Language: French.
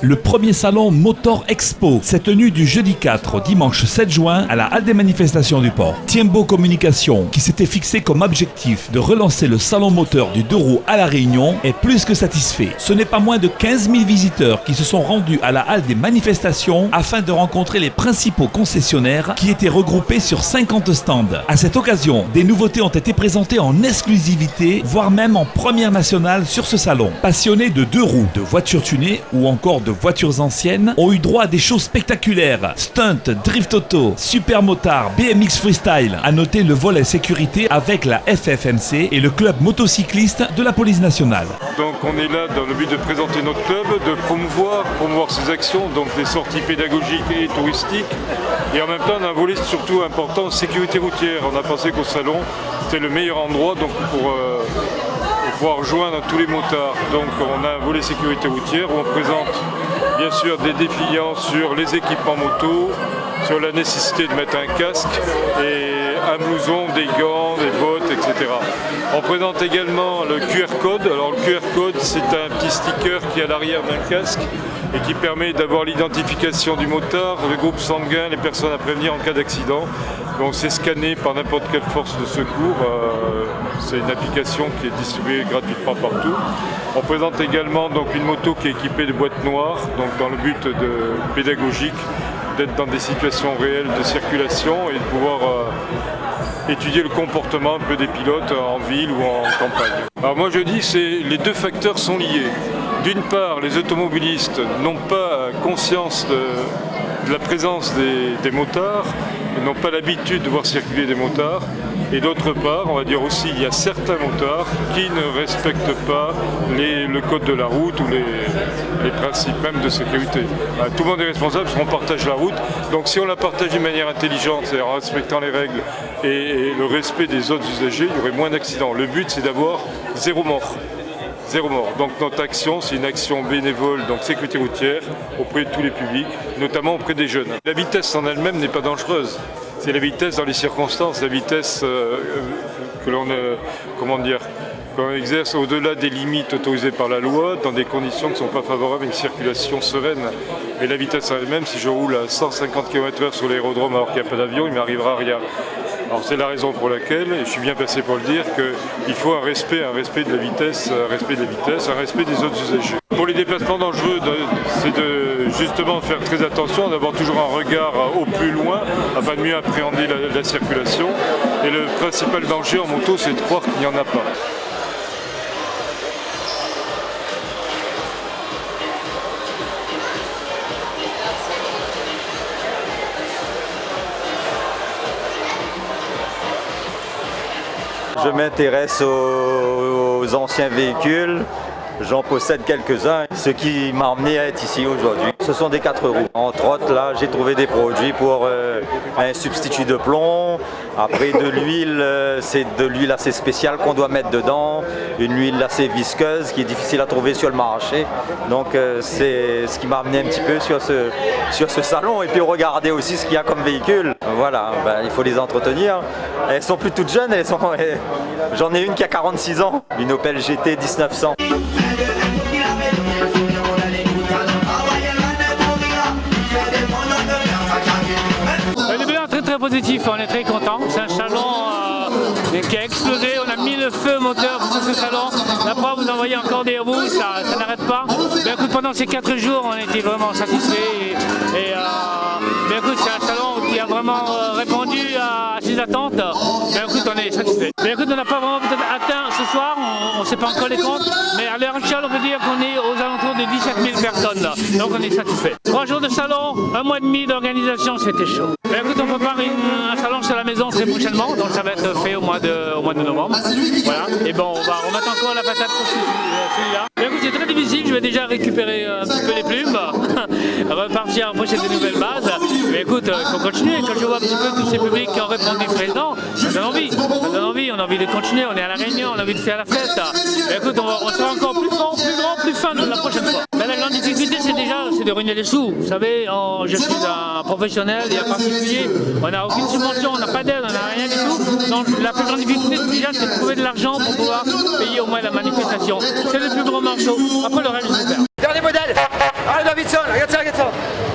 Le premier salon Motor Expo s'est tenu du jeudi 4 au dimanche 7 juin à la halle des manifestations du port. Tiembo Communication, qui s'était fixé comme objectif de relancer le salon moteur du 2 roues à La Réunion, est plus que satisfait. Ce n'est pas moins de 15 000 visiteurs qui se sont rendus à la halle des manifestations afin de rencontrer les principaux concessionnaires qui étaient regroupés sur 50 stands. À cette occasion, des nouveautés ont été présentées en exclusivité, voire même en première nationale sur ce salon. Passionnés de 2 roues, de voitures tunées ou encore de voitures anciennes ont eu droit à des shows spectaculaires. Stunt, drift auto, super motard, BMX freestyle. À noter le volet sécurité avec la FFMC et le club motocycliste de la police nationale. Donc on est là dans le but de présenter notre club, de promouvoir ses actions, donc des sorties pédagogiques et touristiques. Et en même temps on a un volet surtout important, sécurité routière. On a pensé qu'au salon c'était le meilleur endroit donc pour pouvoir rejoindre tous les motards. Donc on a un volet sécurité routière où on présente bien sûr des dépliants sur les équipements moto, sur la nécessité de mettre un casque et un blouson, des gants, des bottes, etc. On présente également le QR code. Alors le QR code c'est un petit sticker qui est à l'arrière d'un casque et qui permet d'avoir l'identification du motard, le groupe sanguin, les personnes à prévenir en cas d'accident. Donc c'est scanné par n'importe quelle force de secours. C'est une application qui est distribuée gratuitement partout. On présente également donc une moto qui est équipée de boîtes noires, donc dans le but pédagogique d'être dans des situations réelles de circulation et de pouvoir étudier le comportement un peu des pilotes en ville ou en campagne. Alors moi je dis que les deux facteurs sont liés. D'une part, les automobilistes n'ont pas conscience de la présence des motards, ils n'ont pas l'habitude de voir circuler des motards. Et d'autre part, on va dire aussi, il y a certains motards qui ne respectent pas le code de la route ou les principes même de sécurité. Tout le monde est responsable parce qu'on partage la route. Donc si on la partage d'une manière intelligente, c'est-à-dire en respectant les règles et le respect des autres usagers, il y aurait moins d'accidents. Le but, c'est d'avoir zéro mort. Zéro mort. Donc notre action, c'est une action bénévole, donc sécurité routière, auprès de tous les publics, notamment auprès des jeunes. La vitesse en elle-même n'est pas dangereuse. C'est la vitesse dans les circonstances, la vitesse que l'on exerce au-delà des limites autorisées par la loi, dans des conditions qui ne sont pas favorables à une circulation sereine. Mais la vitesse en elle-même, si je roule à 150 km/h sur l'aérodrome alors qu'il n'y a pas d'avion, il ne m'arrivera rien. Alors c'est la raison pour laquelle, et je suis bien placé pour le dire, qu'il faut un respect de la vitesse, un respect des autres usagers. Pour les déplacements dangereux, c'est de justement faire très attention, d'avoir toujours un regard au plus loin, afin de mieux appréhender la circulation. Et le principal danger en moto, c'est de croire qu'il n'y en a pas. Je m'intéresse aux anciens véhicules, j'en possède quelques-uns, ce qui m'a amené à être ici aujourd'hui. Ce sont des 4 roues. Entre autres, là, j'ai trouvé des produits pour un substitut de plomb. Après, de l'huile, c'est de l'huile assez spéciale qu'on doit mettre dedans. Une huile assez visqueuse qui est difficile à trouver sur le marché. Donc, c'est ce qui m'a amené un petit peu sur ce salon. Et puis, regarder aussi ce qu'il y a comme véhicule. Voilà, il faut les entretenir. Elles sont plus toutes jeunes. J'en ai une qui a 46 ans, une Opel GT 1900. Le bilan est très positif, on est très content. C'est un salon qui a explosé, on a mis le feu moteur sur ce salon. La preuve, vous en voyez encore des roues, ça n'arrête pas. Mais écoute, pendant ces 4 jours, on était vraiment satisfaits. Mais écoute, c'est un salon qui a vraiment répondu à ses attentes. Mais écoute, on est satisfaits. Mais écoute, on n'a pas vraiment peut-être atteint ce soir, on ne sait pas encore les comptes. Mais à l'heure actuelle, on peut dire qu'on est aux alentours de 17 000 personnes. Là. Donc on est satisfaits. 3 jours de salon, 1 mois et demi d'organisation, c'était chaud. Mais écoute, on prépare un salon sur la maison très prochainement, donc ça va être fait au mois de novembre. Voilà. Et bon, on va remettre encore la patate pour celui-là. Mais écoute, c'est très difficile, je vais déjà récupérer un petit peu les plumes, repartir après chez de nouvelles bases. Mais écoute, il faut continuer. Quand je vois un petit peu tous ces publics qui ont répondu présent, ça donne envie. Ça donne envie, on a envie de continuer, on est à La Réunion, on a envie de faire la fête. Mais écoute, on sera encore plus fort, plus grand, plus fin la prochaine fois. Mais la grande difficulté, c'est de ruiner les sous. Vous savez, je suis un professionnel et un particulier. On n'a aucune subvention, on n'a pas d'aide, on n'a rien du tout. Donc la plus grande difficulté déjà, c'est de trouver de l'argent pour pouvoir payer au moins la manifestation. C'est le plus gros morceau. Après le reste, je vais faire. Dernier modèle. Allez Davidson, regarde ça, regarde ça.